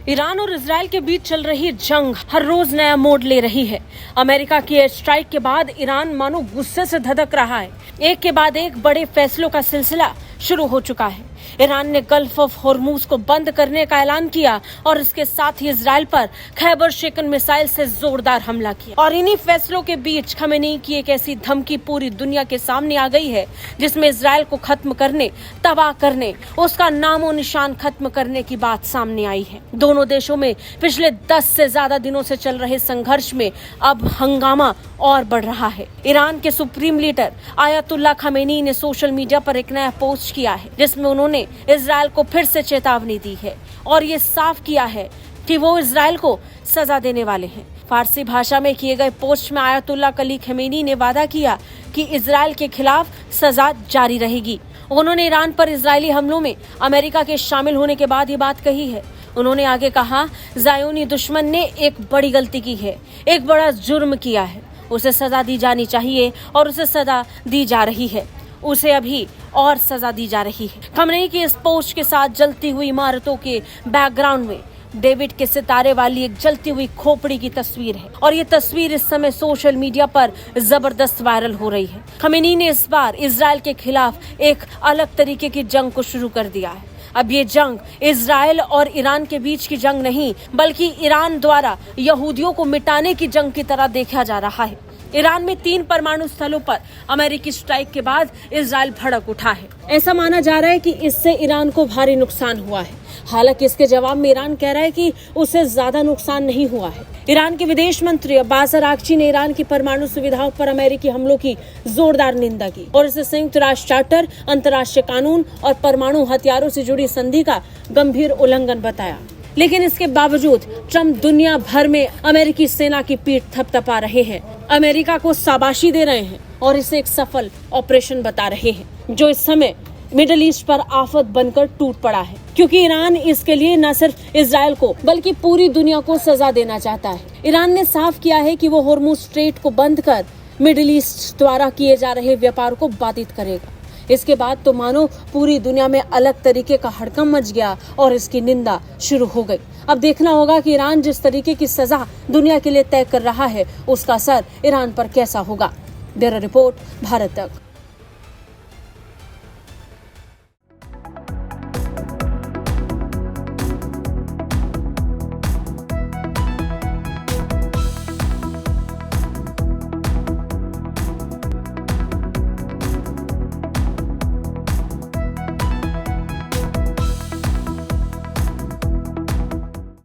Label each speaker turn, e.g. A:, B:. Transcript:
A: Iran और Israel के बीच चल रही जंग हर रोज नया मोड़ ले रही है। अमेरिका की एयर स्ट्राइक के बाद ईरान मानो गुस्से से धधक रहा है। एक के बाद एक बड़े फैसलों का सिलसिला शुरू हो चुका है। ईरान ने गल्फ ऑफ होर्मुज को बंद करने का ऐलान किया और इसके साथ ही इजराइल पर खैबर शेकन मिसाइल से जोरदार हमला किया। और इन्हीं फैसलों के बीच खमेनी की एक ऐसी धमकी पूरी दुनिया के सामने आ गई है जिसमें इजराइल को खत्म करने, तबाह करने, उसका नामो निशान खत्म करने की बात सामने आई है। दोनों देशों में पिछले 10 से ज्यादा दिनों से चल रहे संघर्ष में अब हंगामा और बढ़ रहा है। ईरान के सुप्रीम लीडर आयतुल्लाह खमेनी ने सोशल मीडिया पर एक नया पोस्ट किया है जिसमें उन्होंने इजराइल को फिर से चेतावनी दी है और ये साफ किया है कि वो इजराइल को सजा देने वाले हैं। फारसी भाषा में किए गए पोस्ट में आयतुल्लाह अली खमेनी ने वादा किया कि इजराइल के खिलाफ सजा जारी रहेगी। उन्होंने ईरान पर इजरायली हमलों में अमेरिका के शामिल होने के बाद ये बात कही है। उन्होंने आगे कहा, ज़ायोनी दुश्मन ने एक बड़ी गलती की है, एक बड़ा जुर्म किया है, उसे सजा दी जानी चाहिए और उसे सजा दी जा रही है, उसे अभी और सजा दी जा रही है। खमेनी की इस पोस्ट के साथ जलती हुई इमारतों के बैकग्राउंड में डेविड के सितारे वाली एक जलती हुई खोपड़ी की तस्वीर है और ये तस्वीर इस समय सोशल मीडिया पर जबरदस्त वायरल हो रही है। खमेनी ने इस बार इजराइल के खिलाफ एक अलग तरीके की जंग को शुरू कर दिया है। अब ये जंग इजराइल और ईरान के बीच की जंग नहीं, बल्कि ईरान द्वारा यहूदियों को मिटाने की जंग की तरह देखा जा रहा है। ईरान में 3 परमाणु स्थलों पर अमेरिकी स्ट्राइक के बाद इजराइल भड़क उठा है। ऐसा माना जा रहा है कि इससे ईरान को भारी नुकसान हुआ है। हालांकि इसके जवाब में ईरान कह रहा है कि उसे ज्यादा नुकसान नहीं हुआ है। ईरान के विदेश मंत्री अब्बास अरागची ने ईरान की परमाणु सुविधाओं पर अमेरिकी हमलों की जोरदार निंदा की और इसे संयुक्त राष्ट्र चार्टर, अंतर्राष्ट्रीय कानून और परमाणु हथियारों से जुड़ी संधि का गंभीर उल्लंघन बताया। लेकिन इसके बावजूद ट्रंप दुनिया भर में अमेरिकी सेना की पीठ थपथपा रहे हैं, अमेरिका को शाबाशी दे रहे हैं और इसे एक सफल ऑपरेशन बता रहे हैं जो इस समय मिडिल ईस्ट पर आफत बनकर टूट पड़ा है, क्योंकि ईरान इसके लिए न सिर्फ इजराइल को बल्कि पूरी दुनिया को सजा देना चाहता है। ईरान ने साफ किया है कि वो होर्मुज स्ट्रेट को बंद कर मिडिल ईस्ट द्वारा किए जा रहे व्यापार को बाधित करेगा। इसके बाद तो मानो पूरी दुनिया में अलग तरीके का हड़कंप मच गया और इसकी निंदा शुरू हो गई। अब देखना होगा कि ईरान जिस तरीके की सजा दुनिया के लिए तय कर रहा है उसका असर ईरान पर कैसा होगा। ब्यूरो रिपोर्ट, भारत तक।